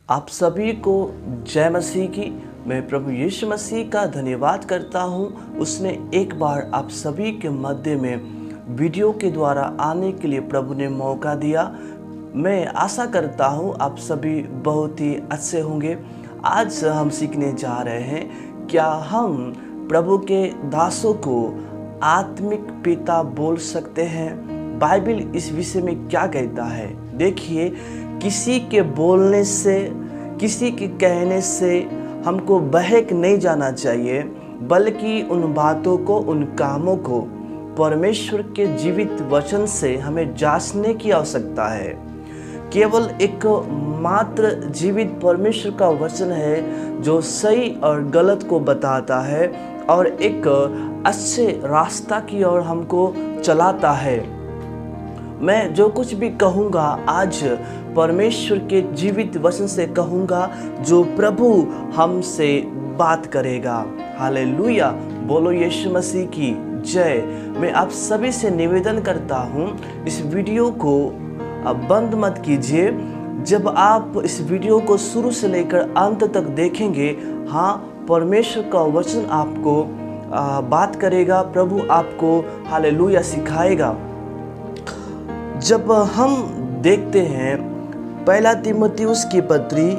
आप सभी को जय मसीह की। मैं प्रभु यीशु मसीह का धन्यवाद करता हूँ। उसने एक बार आप सभी के मध्य में वीडियो के द्वारा आने के लिए प्रभु ने मौका दिया। मैं आशा करता हूँ आप सभी बहुत ही अच्छे होंगे। आज हम सीखने जा रहे हैं, क्या हम प्रभु के दासों को आत्मिक पिता बोल सकते हैं? बाइबल इस विषय में क्या कहता है? देखिए, किसी के बोलने से, किसी के कहने से हमको बहक नहीं जाना चाहिए, बल्कि उन बातों को, उन कामों को परमेश्वर के जीवित वचन से हमें जांचने की आवश्यकता है। केवल एक मात्र जीवित परमेश्वर का वचन है जो सही और गलत को बताता है और एक अच्छे रास्ता की ओर हमको चलाता है। मैं जो कुछ भी कहूँगा आज परमेश्वर के जीवित वचन से कहूँगा, जो प्रभु हमसे बात करेगा। हालेलुया, बोलो यीशु मसीह की जय। मैं आप सभी से निवेदन करता हूँ, इस वीडियो को बंद मत कीजिए। जब आप इस वीडियो को शुरू से लेकर अंत तक देखेंगे, हाँ, परमेश्वर का वचन आपको बात करेगा, प्रभु आपको हालेलुया सिखाएगा। जब हम देखते हैं पहला तीमुथियुस की पत्री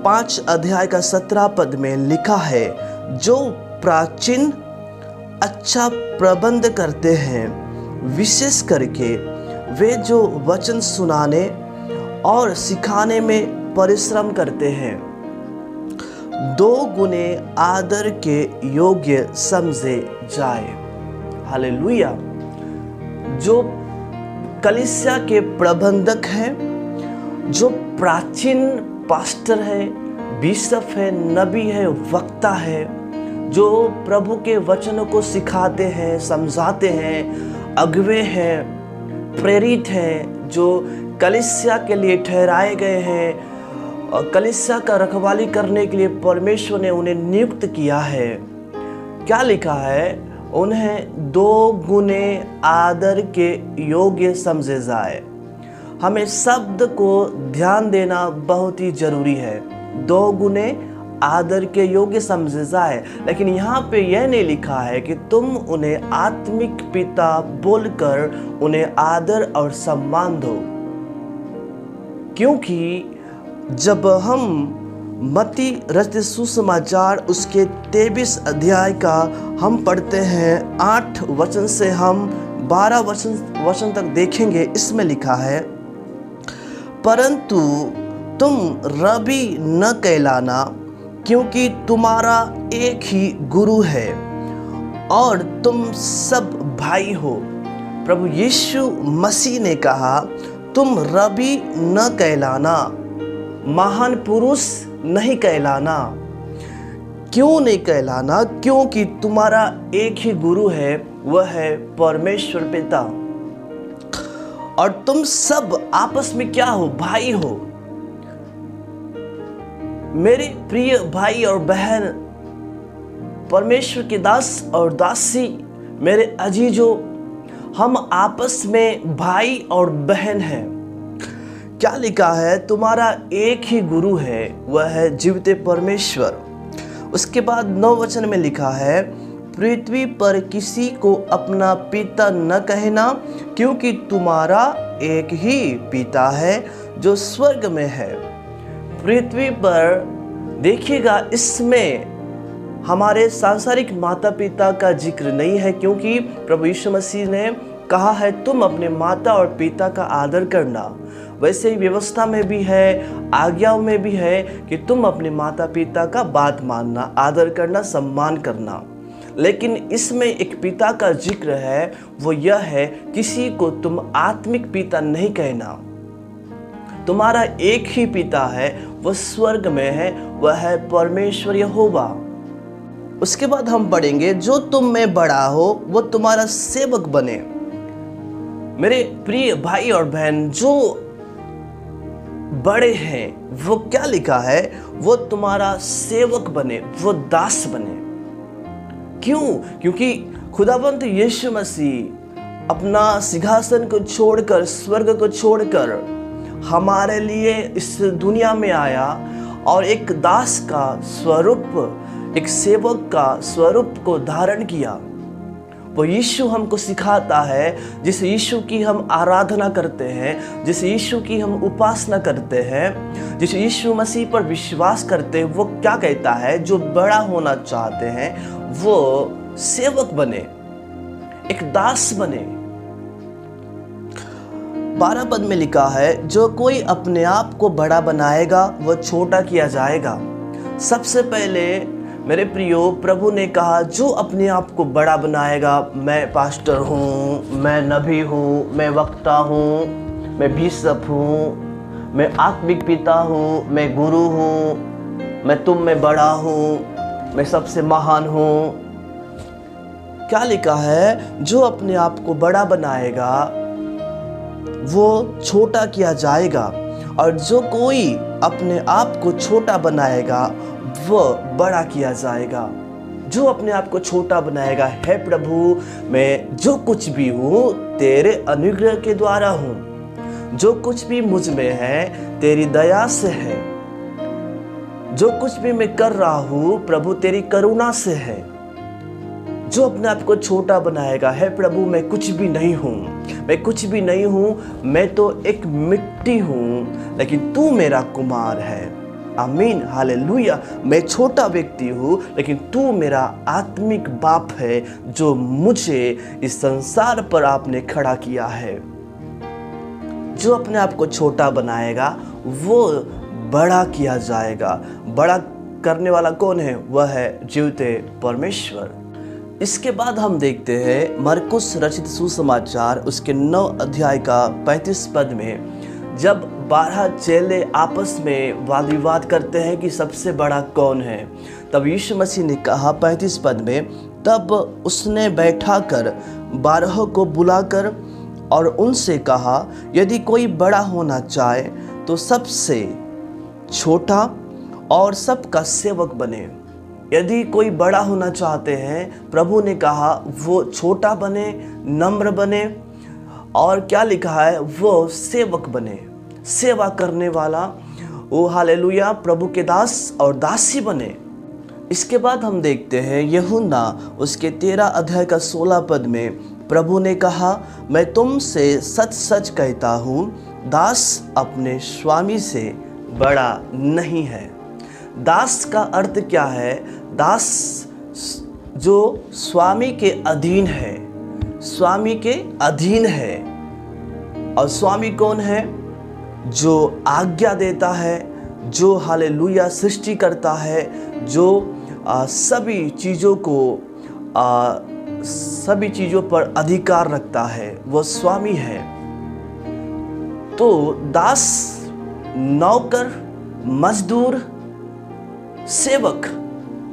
5 अध्याय का 17 पद में लिखा है, जो प्राचीन अच्छा प्रबंध करते हैं, विशेष करके वे जो वचन सुनाने और सिखाने में परिश्रम करते हैं, 2 गुने आदर के योग्य समझे जाए। हालेलुया। जो कलीसिया के प्रबंधक हैं, जो प्राचीन पास्टर है, बिशप है, नबी है, वक्ता है, जो प्रभु के वचनों को सिखाते हैं, समझाते हैं, अगुवे हैं, प्रेरित हैं, जो कलीसिया के लिए ठहराए गए हैं और कलीसिया का रखवाली करने के लिए परमेश्वर ने उन्हें नियुक्त किया है। क्या लिखा है? उन्हें 2 गुने आदर के योग्य समझे जाए। हमें शब्द को ध्यान देना बहुत ही जरूरी है। 2 गुने आदर के योग्य समझे जाए, लेकिन यहाँ पे यह नहीं लिखा है कि तुम उन्हें आत्मिक पिता बोलकर उन्हें आदर और सम्मान दो। क्योंकि जब हम मत्ती रचित सुसमाचार उसके 23 अध्याय का हम पढ़ते हैं, 8 वचन से हम 12 वचन तक देखेंगे। इसमें लिखा है, परंतु तुम रबी न कहलाना, क्योंकि तुम्हारा एक ही गुरु है और तुम सब भाई हो। प्रभु यीशु मसीह ने कहा, तुम रबी न कहलाना, महान पुरुष नहीं कहलाना। क्यों नहीं कहलाना? क्योंकि तुम्हारा एक ही गुरु है, वह है परमेश्वर पिता, और तुम सब आपस में क्या हो? भाई हो। मेरे प्रिय भाई और बहन, परमेश्वर के दास और दासी, मेरे अजीजों, हम आपस में भाई और बहन हैं। क्या लिखा है? तुम्हारा एक ही गुरु है, वह है जीवित परमेश्वर। उसके बाद 9 वचन में लिखा है, पृथ्वी पर किसी को अपना पिता न कहना, क्योंकि तुम्हारा एक ही पिता है जो स्वर्ग में है। पृथ्वी पर देखिएगा, इसमें हमारे सांसारिक माता पिता का जिक्र नहीं है, क्योंकि प्रभु यीशु मसीह ने कहा है, तुम अपने माता और पिता का आदर करना। वैसे ही व्यवस्था में भी है, आज्ञाओं में भी है कि तुम अपने माता पिता का बात मानना, आदर करना, सम्मान करना। लेकिन इसमें एक पिता का जिक्र है, वो यह है, किसी को तुम आत्मिक पिता नहीं कहना। तुम्हारा एक ही पिता है, वह स्वर्ग में है, वह है परमेश्वर यहोवा। उसके बाद हम पढ़ेंगे, जो तुम में बड़ा हो वो तुम्हारा सेवक बने। मेरे प्रिय भाई और बहन, जो बड़े हैं, वो क्या लिखा है? वो तुम्हारा सेवक बने, वो दास बने। क्यों? क्योंकि खुदावंत यीशु मसीह अपना सिंहासन को छोड़कर, स्वर्ग को छोड़कर हमारे लिए इस दुनिया में आया और एक दास का स्वरूप, एक सेवक का स्वरूप को धारण किया। वो यीशु हमको सिखाता है, जिस यीशु की हम आराधना करते हैं, जिस यीशु की हम उपासना करते हैं, जिस यीशु मसीह पर विश्वास करते हैं, वो क्या कहता है? जो बड़ा होना चाहते हैं वो सेवक बने, एक दास बने। 12 पद में लिखा है, जो कोई अपने आप को बड़ा बनाएगा वह छोटा किया जाएगा। सबसे पहले मेरे प्रियो, प्रभु ने कहा जो अपने आप को बड़ा बनाएगा, मैं पास्टर हूँ, मैं नबी हूँ, मैं वक्ता हूँ, मैं बिशप हूँ, मैं आत्मिक पिता हूँ, मैं गुरु हूँ, मैं तुम में बड़ा हूँ, मैं सबसे महान हूँ। क्या लिखा है? जो अपने आप को बड़ा बनाएगा वो छोटा किया जाएगा, और जो कोई अपने आप को छोटा बनाएगा वो बड़ा किया जाएगा। जो अपने आप को छोटा बनाएगा, है प्रभु मैं जो कुछ भी हूँ तेरे अनुग्रह के द्वारा हूँ, जो कुछ भी मुझ में है तेरी दया से है, जो कुछ भी मैं कर रहा हूँ प्रभु तेरी करुणा से है। जो अपने आप को छोटा बनाएगा, है प्रभु मैं कुछ भी नहीं हूँ, मैं कुछ भी नहीं हूँ, मैं तो एक मिट्टी हूँ, लेकिन तू मेरा कुमार है। आमीन, हालेलुया। मैं छोटा व्यक्ति हूँ, लेकिन तू मेरा आत्मिक बाप है, जो मुझे इस संसार पर आपने खड़ा किया है। जो अपने आप को छोटा बनाएगा वो बड़ा किया जाएगा। बड़ा करने वाला कौन है? वह है जीवते परमेश्वर। इसके बाद हम देखते हैं मरकुस रचित सुसमाचार उसके 9 अध्याय का 35 पद में, जब 12 चेले आपस में वाद विवाद करते हैं कि सबसे बड़ा कौन है, तब यीशु मसीह ने कहा 35 पद में, तब उसने बैठा कर 12 को बुलाकर और उनसे कहा, यदि कोई बड़ा होना चाहे तो सबसे छोटा और सबका सेवक बने। यदि कोई बड़ा होना चाहते हैं, प्रभु ने कहा वो छोटा बने, नम्र बने, और क्या लिखा है? वो सेवक बने, सेवा करने वाला, वो हालेलुया प्रभु के दास और दासी बने। इसके बाद हम देखते हैं यूहन्ना उसके 13 अध्याय का 16 पद में, प्रभु ने कहा, मैं तुमसे सच सच कहता हूँ, दास अपने स्वामी से बड़ा नहीं है। दास का अर्थ क्या है? दास जो स्वामी के अधीन है, स्वामी के अधीन है। और स्वामी कौन है? जो आज्ञा देता है, जो हालेलुया सृष्टि करता है, जो सभी चीज़ों पर अधिकार रखता है, वो स्वामी है। तो दास, नौकर, मजदूर, सेवक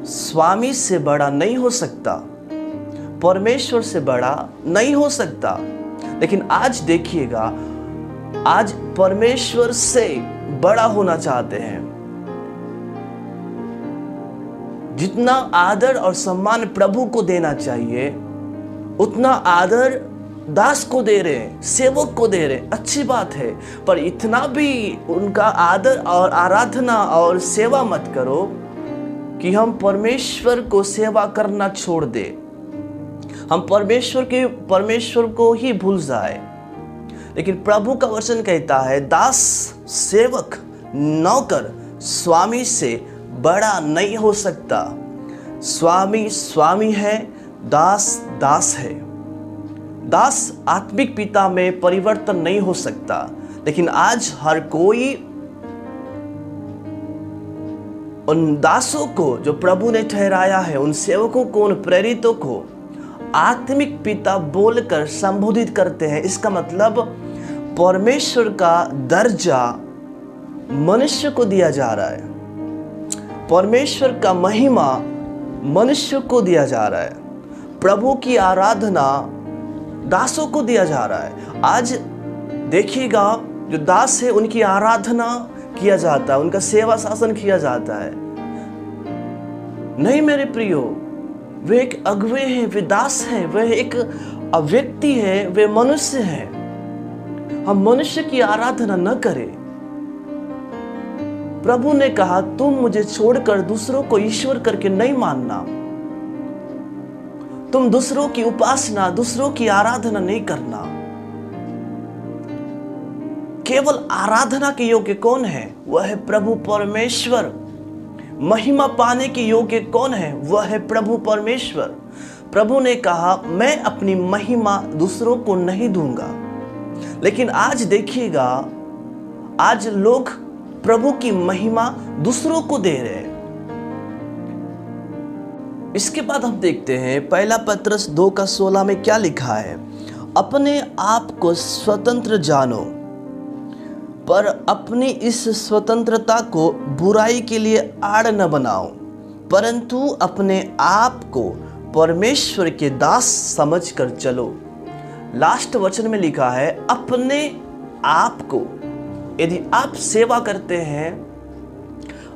स्वामी से बड़ा नहीं हो सकता, परमेश्वर से बड़ा नहीं हो सकता। लेकिन आज देखिएगा, आज परमेश्वर से बड़ा होना चाहते हैं। जितना आदर और सम्मान प्रभु को देना चाहिए, उतना आदर दास को दे रहे हैं, सेवक को दे रहे हैं। अच्छी बात है, पर इतना भी उनका आदर और आराधना और सेवा मत करो कि हम परमेश्वर को सेवा करना छोड़ दे, हम परमेश्वर को ही भूल जाए। लेकिन प्रभु का वचन कहता है, दास, सेवक, नौकर स्वामी से बड़ा नहीं हो सकता। स्वामी स्वामी है, दास दास है। दास आत्मिक पिता में परिवर्तन नहीं हो सकता, लेकिन आज हर कोई उन दासों को जो प्रभु ने ठहराया है, उन सेवकों को, उन प्रेरितों को आत्मिक पिता बोलकर संबोधित करते हैं। इसका मतलब परमेश्वर का दर्जा मनुष्य को दिया जा रहा है, परमेश्वर का महिमा मनुष्य को दिया जा रहा है, प्रभु की आराधना दासों को दिया जा रहा है। आज देखिएगा, जो दास है उनकी आराधना किया जाता है, उनका सेवा शासन किया जाता है। नहीं मेरे प्रियो, वे एक अगुवे हैं, वे दास हैं, वे एक व्यक्ति है, वे मनुष्य हैं। हम मनुष्य की आराधना न करें। प्रभु ने कहा, तुम मुझे छोड़कर दूसरों को ईश्वर करके नहीं मानना, तुम दूसरों की उपासना, दूसरों की आराधना नहीं करना। केवल आराधना के योग्य कौन है? वह है प्रभु परमेश्वर। महिमा पाने के योग्य कौन है? वह है प्रभु परमेश्वर। प्रभु ने कहा, मैं अपनी महिमा दूसरों को नहीं दूंगा। लेकिन आज देखिएगा, आज लोग प्रभु की महिमा दूसरों को दे रहे हैं। इसके बाद हम देखते हैं 1 पत्रस 2:16 में क्या लिखा है। अपने आप को स्वतंत्र जानो, पर अपनी इस स्वतंत्रता को बुराई के लिए आड़ न बनाओ, परंतु अपने आप को परमेश्वर के दास समझकर चलो। लास्ट वचन में लिखा है, अपने आप को। यदि आप सेवा करते हैं,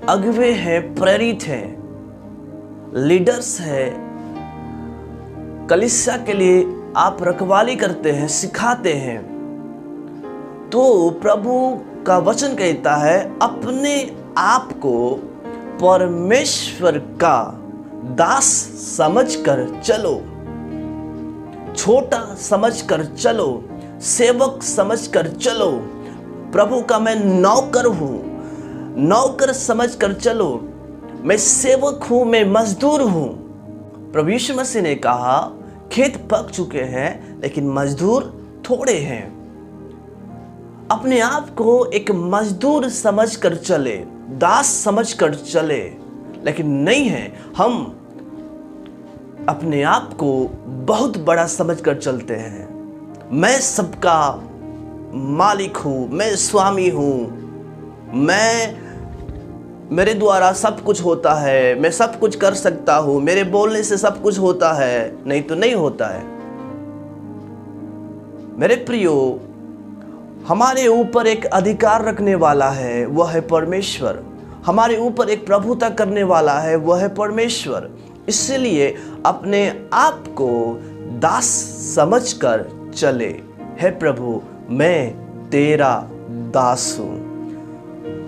अगुवे हैं, प्रेरित हैं, लीडर्स हैं, कलीसिया के लिए आप रखवाली करते हैं, सिखाते हैं, तो प्रभु का वचन कहता है, अपने आप को परमेश्वर का दास समझकर चलो, छोटा समझकर चलो, सेवक समझकर चलो। प्रभु का मैं नौकर हूं, नौकर समझकर चलो। मैं सेवक हूं, मैं मजदूर हूं। प्रभु यीशु मसीह ने कहा, खेत पक चुके हैं लेकिन मजदूर थोड़े हैं। अपने आप को एक मजदूर समझकर चले, दास समझकर चले, लेकिन नहीं है, हम अपने आप को बहुत बड़ा समझकर चलते हैं। मैं सबका मालिक हूं, मैं स्वामी हूं, मेरे द्वारा सब कुछ होता है, मैं सब कुछ कर सकता हूं, मेरे बोलने से सब कुछ होता है। नहीं तो नहीं होता है। मेरे प्रियो, हमारे ऊपर एक अधिकार रखने वाला है, वह है परमेश्वर। हमारे ऊपर एक प्रभुता करने वाला है, वह है परमेश्वर। इसलिए अपने आप को दास समझकर चले। हे प्रभु, मैं तेरा दास हूं।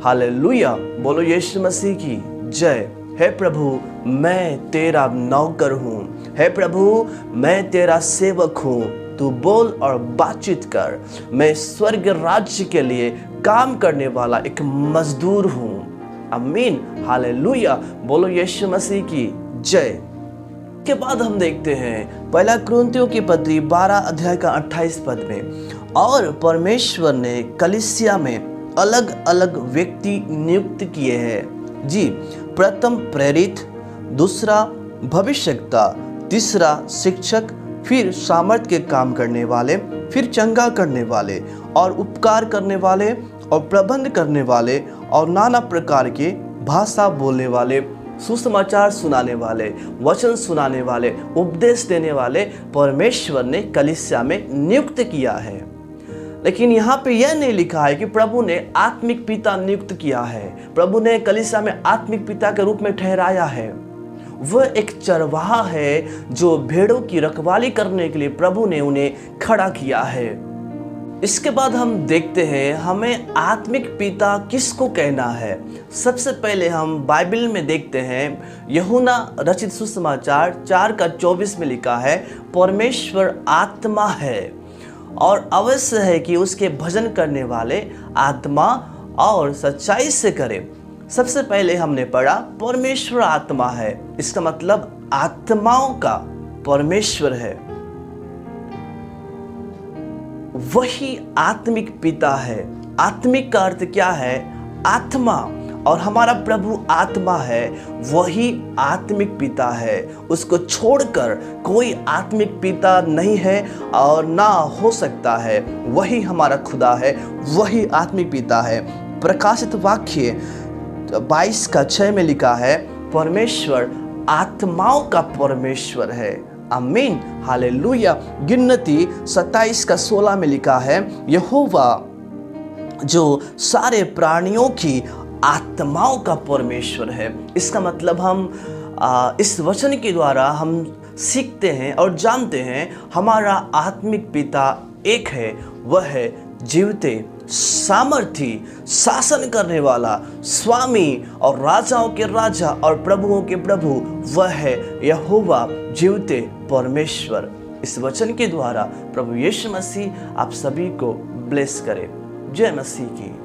हालेलुया, बोलो यीशु मसीह की जय। हे प्रभु, मैं तेरा नौकर हूं। हे प्रभु, मैं तेरा सेवक हूं। तू बोल और बातचीत कर। मैं स्वर्ग राज्य के लिए काम करने वाला एक मजदूर हूं। आमीन, हालेलुया, बोलो यीशु मसीह की जय। के बाद हम देखते हैं 1 कुरिन्थियों की पत्री 12 अध्याय का 28 पद में, और परमेश्वर ने कलीसिया में अलग अलग व्यक्ति नियुक्त किए हैं। जी, प्रथम प्रेरित, दूसरा भविष्यवक्ता, तीसरा शिक्षक, फिर सामर्थ के काम करने वाले, फिर चंगा करने वाले, और उपकार करने वाले, और प्रबंध करने वाले, और नाना प्रकार के भाषा बोलने वाले, सुसमाचार सुनाने वाले, वचन सुनाने वाले, उपदेश देने वाले परमेश्वर ने कलीसिया में नियुक्त किया है। लेकिन यहाँ पे यह नहीं लिखा है कि प्रभु ने आत्मिक पिता नियुक्त किया है, प्रभु ने कलीसिया में आत्मिक पिता के रूप में ठहराया है। वह एक चरवाहा है जो भेड़ों की रखवाली करने के लिए प्रभु ने उन्हें खड़ा किया है। इसके बाद हम देखते हैं हमें आत्मिक पिता किसको कहना है। सबसे पहले हम बाइबल में देखते हैं, यूहन्ना रचित सुसमाचार 4:24 में लिखा है, परमेश्वर आत्मा है और अवश्य है कि उसके भजन करने वाले आत्मा और सच्चाई से करें। सबसे पहले हमने पढ़ा परमेश्वर आत्मा है, इसका मतलब आत्माओं का परमेश्वर है, वही आत्मिक पिता है। आत्मिक का अर्थ क्या है? आत्मा, और हमारा प्रभु आत्मा है, वही आत्मिक पिता है। उसको छोड़कर कोई आत्मिक पिता नहीं है और ना हो सकता है। वही हमारा खुदा है, वही आत्मिक पिता है। प्रकाशित वाक्य 22:6 में लिखा है, परमेश्वर आत्माओं का परमेश्वर है। आमीन, हालेलुया। गिनती 27:16 में लिखा है, यहोवा जो सारे प्राणियों की आत्माओं का परमेश्वर है। इसका मतलब हम इस वचन के द्वारा हम सीखते हैं और जानते हैं हमारा आत्मिक पिता एक है, वह है जीवते, सामर्थी, शासन करने वाला, स्वामी और राजाओं के राजा और प्रभुओं के प्रभु वह है यहोवा जीवते परमेश्वर। इस वचन के द्वारा प्रभु यीशु मसीह आप सभी को ब्लेस करे। जय मसीह की।